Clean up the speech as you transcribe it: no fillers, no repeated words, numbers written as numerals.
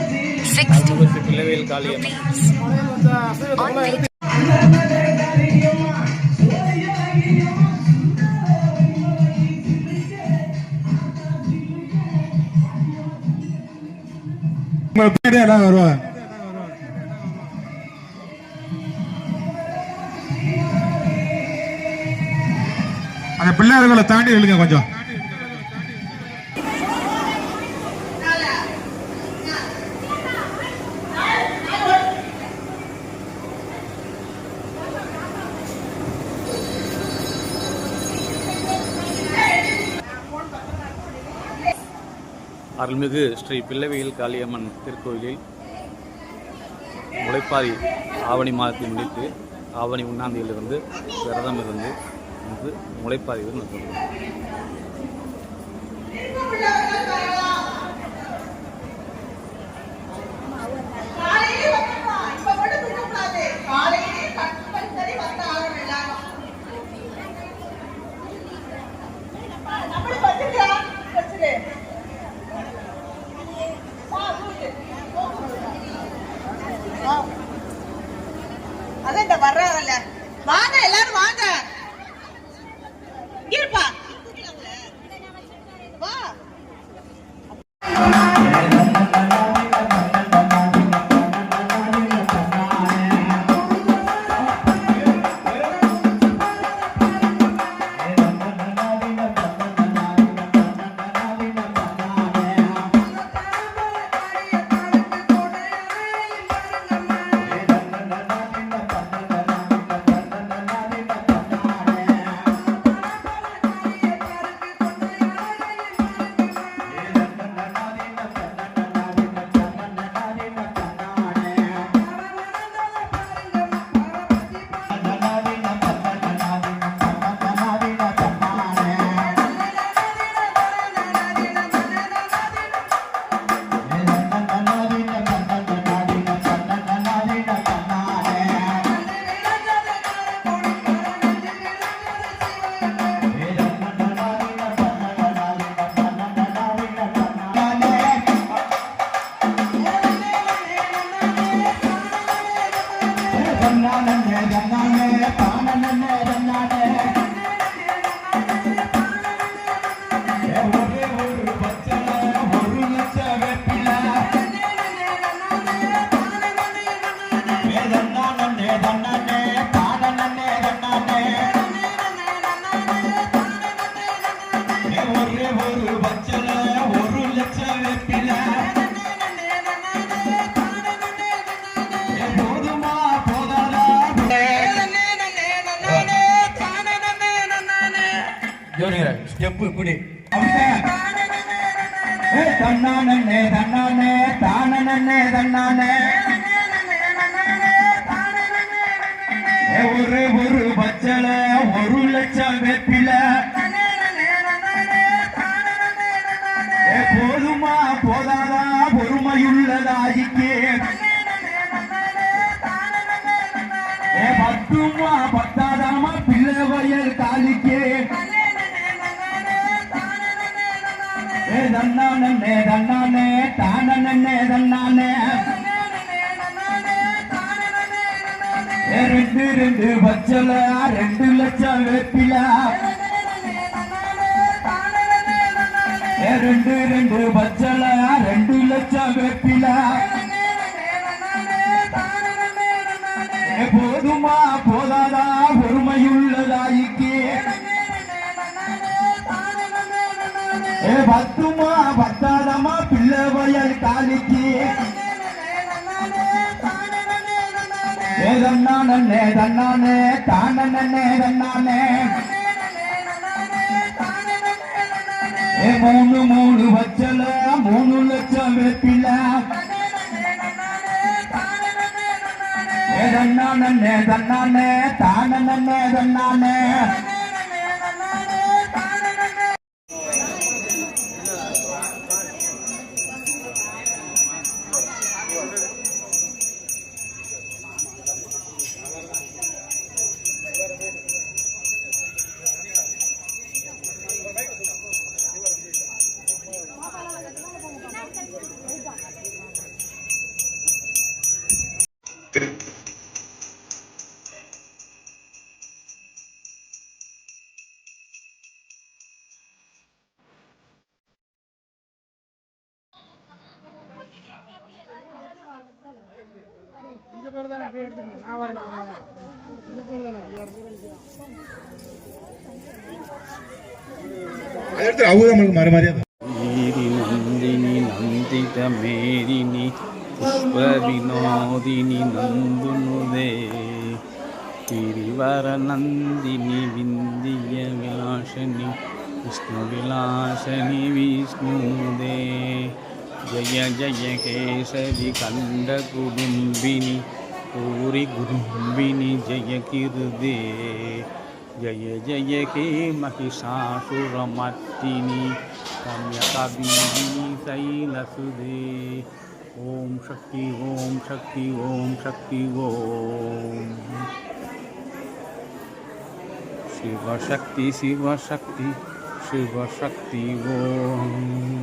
60 பிள்ளவேல் காளியம்மன். எல்லாம் வருவாங்க. அந்த பிள்ளையார்களை தாண்டி எழுங்க கொஞ்சம். அருள்மிகு ஸ்ரீ பிள்ளவேல் காளியம்மன் திருக்கோயிலில் முளைப்பாரி ஆவணி மாதத்தை முன்னிட்டு ஆவணி 1ஆம் தேதியிலிருந்து விரதம் இருந்து முளைப்பாரி நடத்துகிறோம். அதான் வர்றாங்கல்ல, வாங்க எல்லாரும் வாங்க. இருப்பா வா. ஸ்டெப் இப்படி தன்னானே தன்னானே தானே தன்னானே ஒரு பச்சல 1 லட்சம் வேப்பில போதுமா போதாதா பொறுமையுள்ளதாயிக்கே பத்துமா பத்தாதாமா பிள்ளை வயல் காலிக்கே தன்னானே தன்னானே தானே தன்னானே 2 பச்சல 2 லட்சம் வேப்பில 2 பச்சல 2 லட்சம் வேப்பில போதுமா போதாதா பொறுமையுள்ளதாயிக்கே பத்துமா பத்தாதமா பிள்ளை வயல் காலிக்கு தன்னானே தன்னானே தானே தன்னானே 3 பச்சல 3 லட்சம் வேப்பில தன்னானே தன்னானே தானே தன்னானே ಮೇರಿ ನಂದಿನಿ ನಂದಿತ ಮೇರಿನಿ ಪುಷ್ಪ ವಿನೋದಿನಿ ನಂದುನುದೇ ಗಿರಿವರ ನಂದಿನಿ ವಿಂದಿಯ ವಿಲಾಸನಿ ವಿಷ್ಣು ವಿಲಾಸನಿ ವಿಷ್ಣುದೇ ಜಯ ಜಯ ಕೇಸರಿ ಕಂಡ ಕುಡುಂಬಿನಿ पूरी गुरुम्बिनी जय कीर्दे जय जय हे महिषासुरमर्दिनी रम्यकबीरी शैलसुदे ओम शक्ति ओम शक्ति ओम शक्ति ओम शिव शक्ति शिव शक्ति शिव शक्ति ओम।